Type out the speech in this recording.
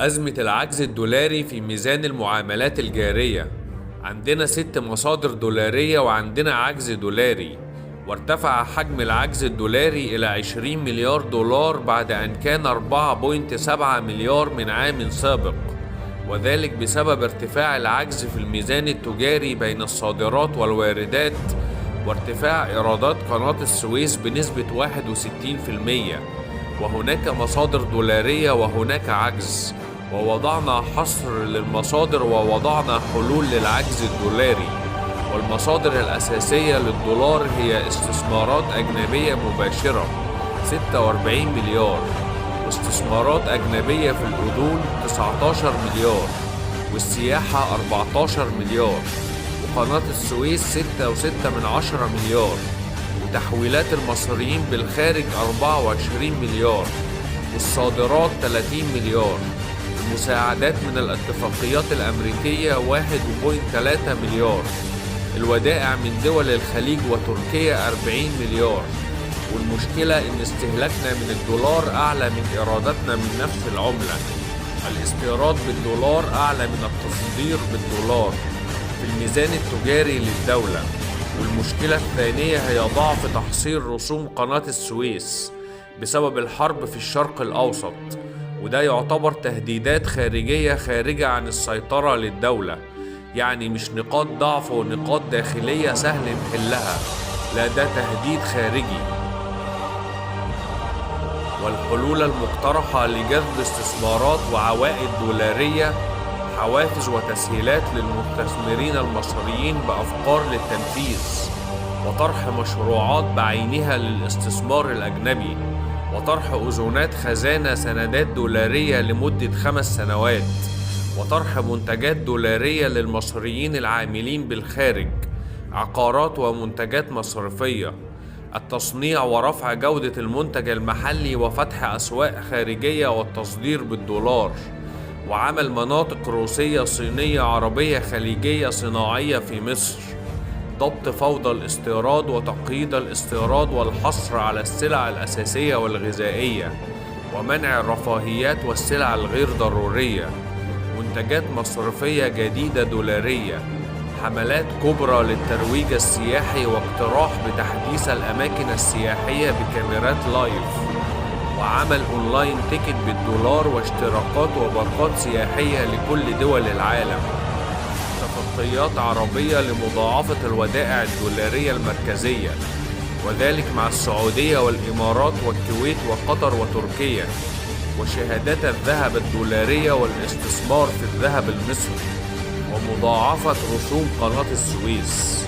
أزمة العجز الدولاري في ميزان المعاملات الجارية. عندنا 6 مصادر دولارية وعندنا عجز دولاري، وارتفع حجم العجز الدولاري إلى 20 مليار دولار بعد أن كان 4.7 مليار من عام سابق، وذلك بسبب ارتفاع العجز في الميزان التجاري بين الصادرات والواردات وارتفاع إيرادات قناة السويس بنسبة 61%. وهناك مصادر دولارية وهناك عجز، ووضعنا حصر للمصادر ووضعنا حلول للعجز الدولاري. والمصادر الأساسية للدولار هي استثمارات أجنبية مباشرة 46 مليار، واستثمارات أجنبية في الأذون 19 مليار، والسياحة 14 مليار، وقناة السويس 6.6 مليار، وتحويلات المصريين بالخارج 24 مليار، والصادرات 30 مليار، المساعدات من الاتفاقيات الأمريكية 1.3 مليار، الودائع من دول الخليج وتركيا 40 مليار. والمشكلة إن استهلاكنا من الدولار أعلى من إيراداتنا من نفس العملة. الاستيراد بالدولار أعلى من التصدير بالدولار في الميزان التجاري للدولة. والمشكلة الثانية هي ضعف تحصيل رسوم قناة السويس بسبب الحرب في الشرق الأوسط، وده يعتبر تهديدات خارجية خارجة عن السيطرة للدولة، يعني مش نقاط ضعف ونقاط داخلية سهل نحلها، لا ده تهديد خارجي. والحلول المقترحة لجذب استثمارات وعوائد دولارية حوافز وتسهيلات للمستثمرين المصريين بأفكار للتنفيذ، وطرح مشروعات بعينها للاستثمار الأجنبي، وطرح أذونات خزانة سندات دولارية لمدة 5 سنوات، وطرح منتجات دولارية للمصريين العاملين بالخارج، عقارات ومنتجات مصرفية، التصنيع ورفع جودة المنتج المحلي وفتح أسواق خارجية والتصدير بالدولار، وعمل مناطق روسية صينية عربية خليجية صناعية في مصر، ضبط فوضى الاستيراد وتقييد الاستيراد والحصر على السلع الأساسية والغذائية، ومنع الرفاهيات والسلع الغير ضرورية، منتجات مصرفية جديدة دولارية، حملات كبرى للترويج السياحي واقتراح بتحديث الأماكن السياحية بكاميرات لايف، وعمل أونلاين تيكت بالدولار واشتراكات وباقات سياحية لكل دول العالم، اتفاقيات عربية لمضاعفة الودائع الدولارية المركزية، وذلك مع السعودية والإمارات والكويت وقطر وتركيا، وشهادات الذهب الدولارية والاستثمار في الذهب المصري، ومضاعفة رسوم قناة السويس.